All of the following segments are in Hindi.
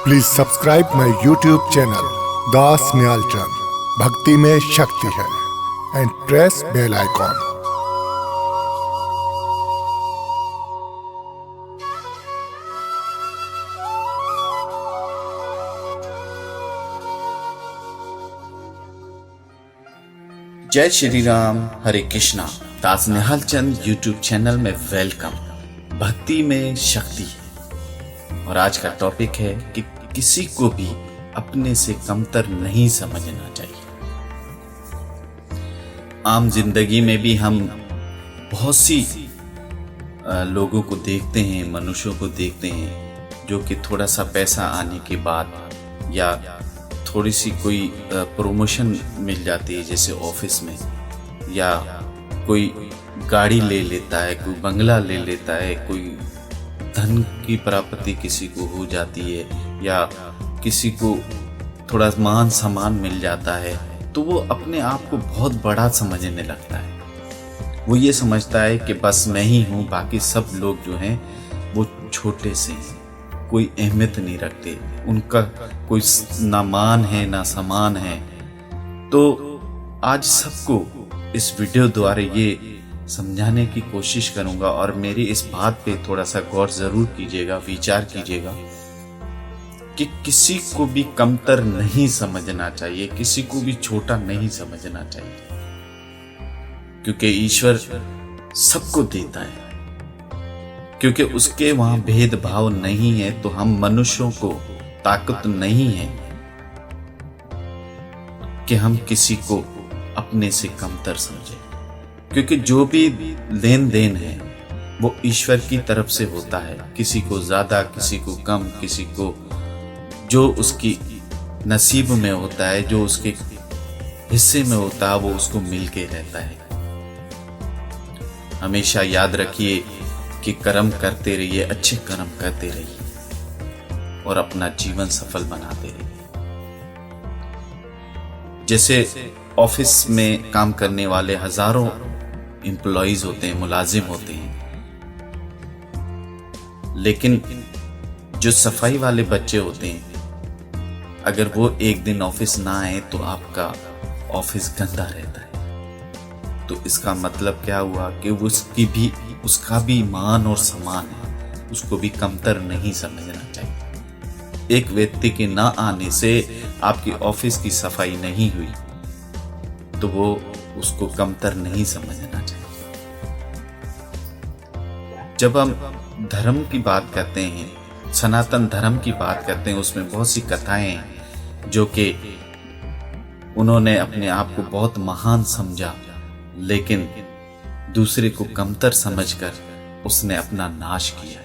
Please subscribe my YouTube channel Das Nyalchand. भक्ति में शक्ति है एंड प्रेस बेल आइकॉन। जय श्री राम, हरे कृष्णा। दास न्यालचंद यूट्यूब चैनल में वेलकम। भक्ति में शक्ति है और आज का टॉपिक है कि किसी को भी अपने से कमतर नहीं समझना चाहिए। आम जिंदगी में भी हम बहुत सी लोगों को देखते हैं, मनुष्यों को देखते हैं जो कि थोड़ा सा पैसा आने के बाद या थोड़ी सी कोई प्रमोशन मिल जाती है, जैसे ऑफिस में, या कोई गाड़ी ले लेता है, कोई बंगला ले लेता है, कोई धन की प्राप्ति किसी को हो जाती है, या किसी को थोड़ा मान सम्मान मिल जाता है, तो वो अपने आप को बहुत बड़ा समझने लगता है। वो ये समझता है कि बस मैं ही हूँ, बाकी सब लोग जो हैं वो छोटे से हैं, कोई अहमियत नहीं रखते, उनका कोई ना मान है ना सम्मान है। तो आज सबको इस वीडियो द्वारा ये समझाने की कोशिश करूंगा और मेरी इस बात पे थोड़ा सा गौर जरूर कीजिएगा, विचार कीजिएगा कि किसी को भी कमतर नहीं समझना चाहिए, किसी को भी छोटा नहीं समझना चाहिए, क्योंकि ईश्वर सबको देता है। क्योंकि उसके वहां भेदभाव नहीं है, तो हम मनुष्यों को ताकत नहीं है कि हम किसी को अपने से कमतर समझें। क्योंकि जो भी लेन देन है वो ईश्वर की तरफ से होता है, किसी को ज्यादा, किसी को कम, किसी को जो उसकी नसीब में होता है, जो उसके हिस्से में होता है, वो उसको मिल के रहता है। हमेशा याद रखिए कि कर्म करते रहिए, अच्छे कर्म करते रहिए और अपना जीवन सफल बनाते रहिए। जैसे ऑफिस में काम करने वाले हजारों एम्प्लॉइज होते हैं, मुलाजिम होते हैं, लेकिन जो सफाई वाले बच्चे होते हैं, अगर वो एक दिन ऑफिस ना आए तो आपका ऑफिस गंदा रहता है। तो इसका मतलब क्या हुआ कि उसका भी मान और सम्मान है, उसको भी कमतर नहीं समझना चाहिए। एक व्यक्ति के ना आने से आपकी ऑफिस की सफाई नहीं हुई तो वो उसको कमतर नहीं समझना चाहिए। जब हम धर्म की बात करते हैं, सनातन धर्म की बात करते हैं, उसमें बहुत सी कथाएं हैं जो कि उन्होंने अपने आप को बहुत महान समझा, लेकिन दूसरे को कमतर समझकर उसने अपना नाश किया।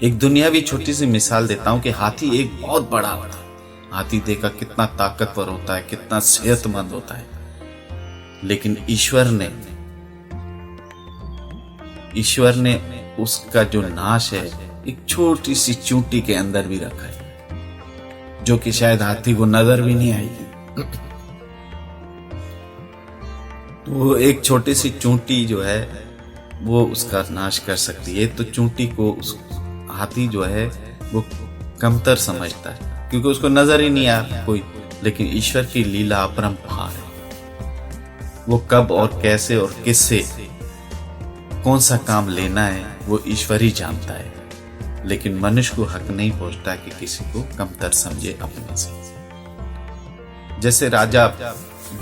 एक दुनियावी छोटी सी मिसाल देता हूं कि हाथी एक बहुत बड़ा होता है। हाथी देखा कितना ताकतवर होता है, कितना सेहतमंद होता है, लेकिन ईश्वर ने उसका जो नाश है एक छोटी सी चूंटी के अंदर भी रखा है, जो कि शायद हाथी को नजर भी नहीं आएगी। तो वो एक छोटी सी चूंटी जो है वो उसका नाश कर सकती है। तो चूंटी को उस हाथी जो है वो कमतर समझता है, क्योंकि उसको नजर ही नहीं आया कोई। लेकिन ईश्वर की लीला अपरंपार है, वो कब और कैसे और किससे कौन सा काम लेना है वो ईश्वर ही जानता है। लेकिन मनुष्य को हक नहीं पहुंचता कि किसी को कमतर समझे अपने से। जैसे राजा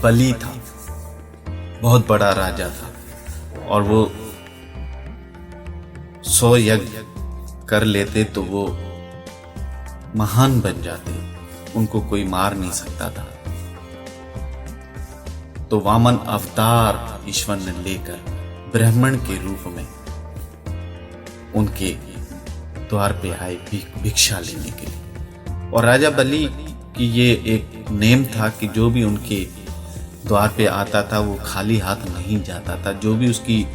बलि था, बहुत बड़ा राजा था, और वो 100 यज्ञ कर लेते तो वो महान बन जाते, उनको कोई मार नहीं सकता था। तो वामन अवतार ईश्वर ने लेकर ब्राह्मण के रूप में उनके द्वार पे आए भिक्षा लेने के लिए। और राजा बलि की ये एक नेम था कि जो भी उनके द्वार पे आता था वो खाली हाथ नहीं जाता था, जो भी उसकी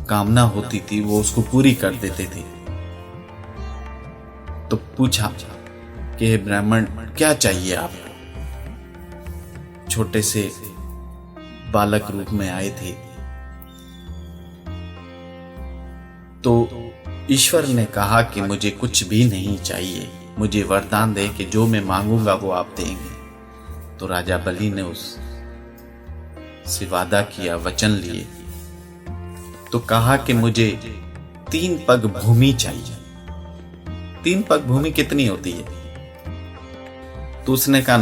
कामना होती थी वो उसको पूरी कर देते थे। तो पूछा कि ब्राह्मण क्या चाहिए आपको? छोटे से बालक रूप में आए थे। तो ईश्वर ने कहा कि मुझे कुछ भी नहीं चाहिए, मुझे वरदान दे कि जो मैं मांगूंगा वो आप देंगे। तो राजा बलि ने उस से वादा किया, वचन लिए, तो कहा कि मुझे 3 पग भूमि चाहिए। 3 पग भूमि कितनी होती है? तो उसने कहा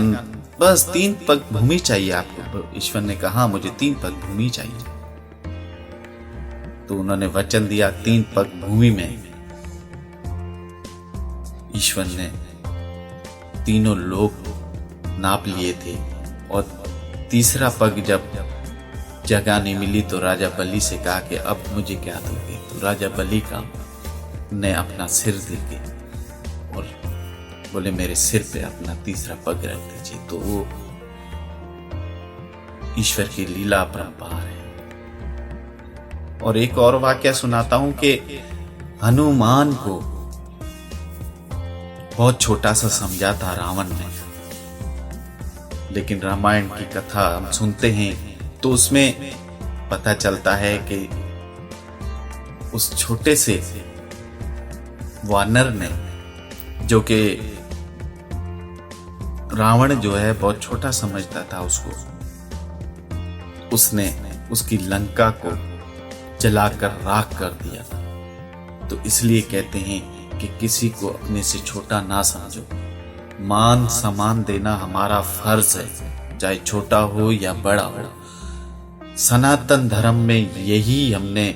बस 3 पग भूमि चाहिए आपको। ईश्वर ने कहा मुझे 3 पग भूमि चाहिए। तो उन्होंने वचन दिया 3 पग भूमि में ईश्वर ने तीनों लोग नाप लिए थे, और तीसरा पग जब जगह नहीं मिली तो राजा बलि से कहा कि अब मुझे क्या दोगे? तो राजा बलि का ने अपना सिर देके और बोले मेरे सिर पे अपना तीसरा पग रख दीजिए। तो वो ईश्वर की लीला अपरंपार है। और एक और वाक्य सुनाता हूं कि हनुमान को बहुत छोटा सा समझा था रावण ने, लेकिन रामायण की कथा हम सुनते हैं तो उसमें पता चलता है कि उस छोटे से वानर ने, जो कि रावण जो है बहुत छोटा समझता था उसको, उसने उसकी लंका को जलाकर राख कर दिया। तो इसलिए कहते हैं कि किसी को अपने से छोटा ना समझो, मान सम्मान देना हमारा फर्ज है, चाहे छोटा हो या बड़ा हो। सनातन धर्म में यही हमने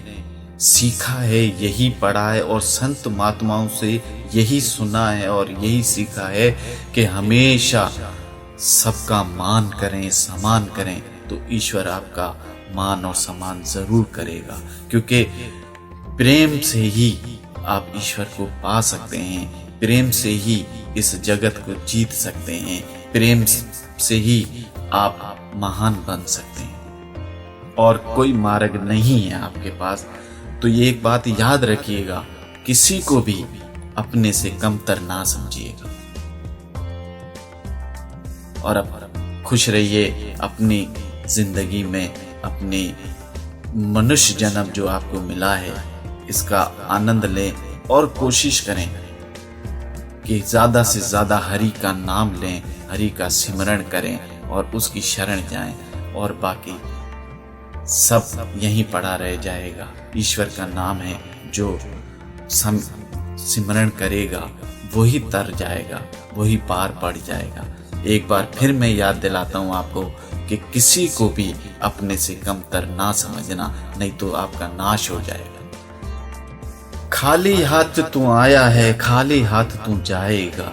सीखा है, यही पढ़ा है, और संत महात्माओं से यही सुना है और यही सीखा है कि हमेशा सबका मान करें, सम्मान करें, तो ईश्वर आपका मान और सम्मान जरूर करेगा। क्योंकि प्रेम से ही आप ईश्वर को पा सकते हैं, प्रेम से ही इस जगत को जीत सकते हैं, प्रेम से ही आप महान बन सकते हैं, और कोई मार्ग नहीं है आपके पास। तो ये एक बात याद रखिएगा, किसी को भी अपने से कमतर ना समझिएगा, और अब खुश रहिए अपनी जिंदगी में। अपनी मनुष्य जन्म जो आपको मिला है इसका आनंद लें, और कोशिश करें कि ज्यादा से ज्यादा हरि का नाम लें, हरि का सिमरण करें और उसकी शरण जाएं, और बाकी सब यहीं पड़ा रह जाएगा। ईश्वर का नाम है, जो सिमरण करेगा वही तर जाएगा, वही पार पड़ जाएगा। एक बार फिर मैं याद दिलाता हूँ आपको कि किसी को भी अपने से कमतर ना समझना, नहीं तो आपका नाश हो जाएगा। खाली हाथ तू आया है, खाली हाथ तू जाएगा,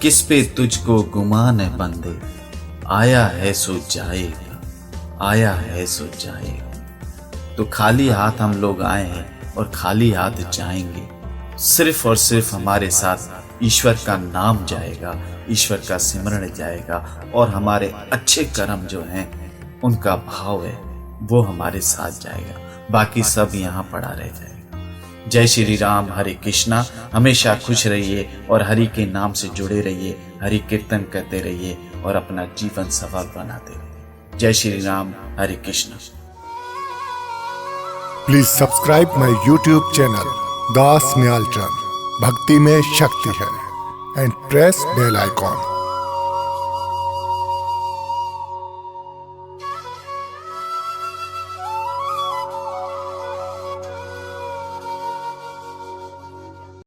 किस पे तुझको गुमान है बंदे, आया है सो जाएगा, आया है सो जाएगा। तो खाली हाथ हम लोग आए हैं और खाली हाथ जाएंगे। सिर्फ और सिर्फ हमारे साथ ईश्वर का नाम जाएगा, ईश्वर का सिमरण जाएगा, और हमारे अच्छे कर्म जो हैं उनका भाव है वो हमारे साथ जाएगा, बाकी सब यहाँ पड़ा रह जाएगा। जय श्री राम, हरे कृष्णा। हमेशा खुश रहिए और हरि के नाम से जुड़े रहिए, हरि कीर्तन करते रहिए और अपना जीवन सफल बनाते रहिए। जय श्री राम, हरे Krishna. Please subscribe my YouTube channel Das Nyalchand, भक्ति में शक्ति है, एंड प्रेस बेल आइकॉन।